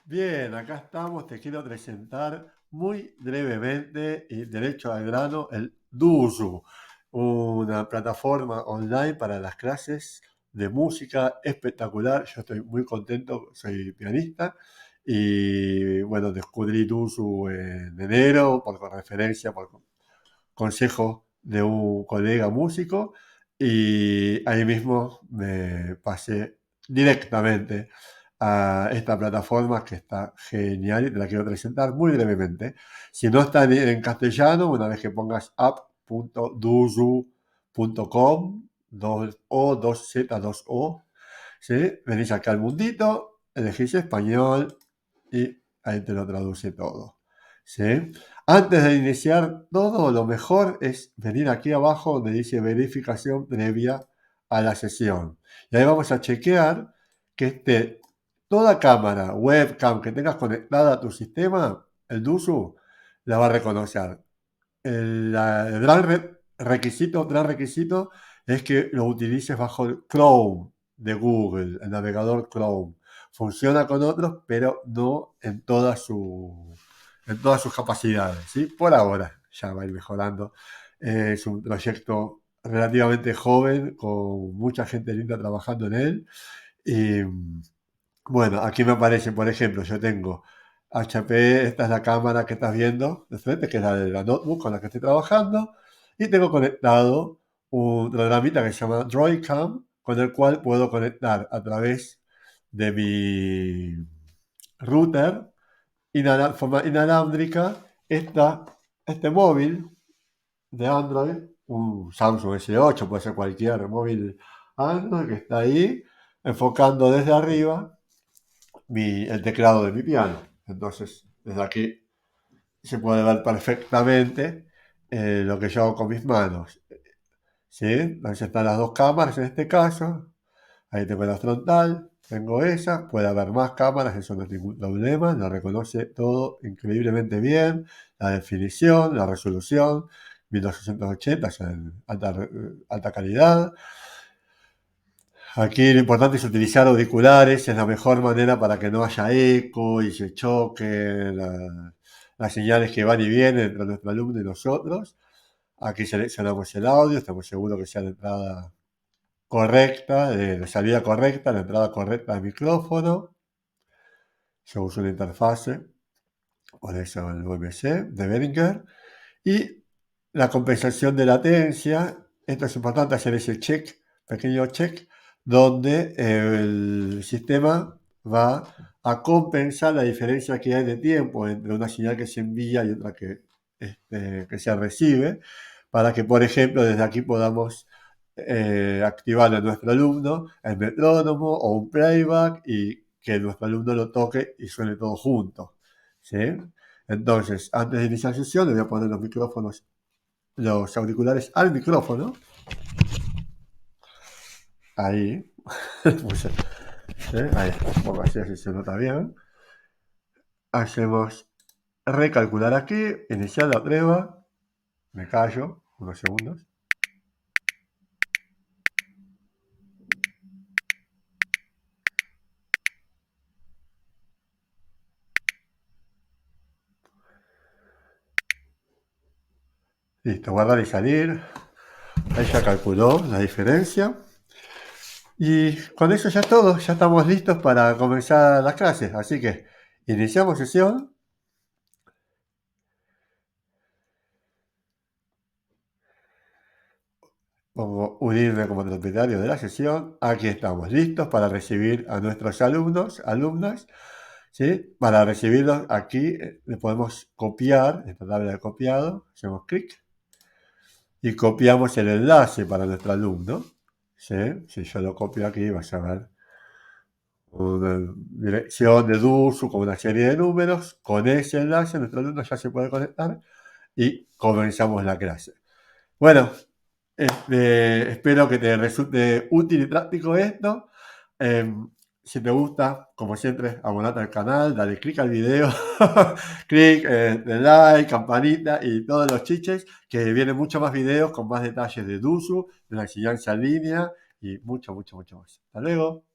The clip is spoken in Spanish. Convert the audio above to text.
Bien, acá estamos. Te quiero presentar muy brevemente y derecho al grano el Duzu, una plataforma online para las clases de música espectacular. Yo estoy muy contento, soy pianista y bueno, descubrí Duzu en enero por referencia, por consejo de un colega músico y ahí mismo me pasé directamente a esta plataforma que está genial y te la quiero presentar muy brevemente. Si no está en castellano, una vez que pongas app.duzu.com, 2O, 2Z, 2O, ¿sí? Venís acá al mundito, elegís español y ahí te lo traduce todo. ¿Sí? Antes de iniciar todo, lo mejor es venir aquí abajo donde dice verificación previa a la sesión. Y ahí vamos a chequear que esté toda cámara, webcam que tengas conectada a tu sistema, el DUSU, la va a reconocer. El gran requisito es que lo utilices bajo el Chrome de Google, el navegador Chrome. Funciona con otros, pero no en todas sus capacidades, ¿sí? Por ahora, ya va a ir mejorando. Es un proyecto relativamente joven, con mucha gente linda trabajando en él. Y bueno, aquí me aparece, por ejemplo, yo tengo HP, esta es la cámara que estás viendo de frente, que es la de la notebook con la que estoy trabajando, y tengo conectado un programita que se llama Droidcam, con el cual puedo conectar a través de mi router forma inalámbrica este móvil de Android, un Samsung S8, puede ser cualquier móvil Android que está ahí, enfocando desde arriba el teclado de mi piano. Entonces, desde aquí se puede ver perfectamente lo que yo hago con mis manos. ¿Sí? Entonces están las dos cámaras en este caso. Ahí tengo la frontal, tengo esa, puede haber más cámaras, eso no es ningún problema, la reconoce todo increíblemente bien, la definición, la resolución, 1280, o sea, en alta calidad. Aquí lo importante es utilizar auriculares, es la mejor manera para que no haya eco y se choquen las señales que van y vienen entre nuestro alumno y nosotros. Aquí seleccionamos el audio, estamos seguros que sea la entrada correcta, la salida correcta, la entrada correcta del micrófono. Yo uso una interfase, por eso el VMC de Behringer. Y la compensación de latencia, esto es importante hacer ese pequeño check, donde el sistema va a compensar la diferencia que hay de tiempo entre una señal que se envía y otra que se recibe, para que, por ejemplo, desde aquí podamos activar a nuestro alumno el metrónomo o un playback y que nuestro alumno lo toque y suene todo junto. ¿Sí? Entonces, antes de iniciar la sesión, le voy a poner los auriculares al micrófono. Ahí. Ahí, un poco así se nota bien. Hacemos recalcular aquí, iniciar la prueba. Me callo unos segundos. Listo, guardar y salir. Ahí ya calculó la diferencia. Y con eso ya es todo, ya estamos listos para comenzar las clases. Así que iniciamos sesión. Pongo unirme como propietario de la sesión. Aquí estamos listos para recibir a nuestros alumnas. ¿Sí? Para recibirlos aquí le podemos copiar, esta tabla de copiado, hacemos clic y copiamos el enlace para nuestro alumno. ¿Sí? Si yo lo copio aquí vas a ver una dirección de DUSU con una serie de números. Con ese enlace nuestro alumno ya se puede conectar y comenzamos la clase. Bueno, espero que te resulte útil y práctico esto. Si te gusta, como siempre, abonate al canal, dale click al video, click de like, campanita y todos los chiches, que vienen muchos más videos con más detalles de DUSU, de la enseñanza en línea y mucho, mucho, mucho más. Hasta luego.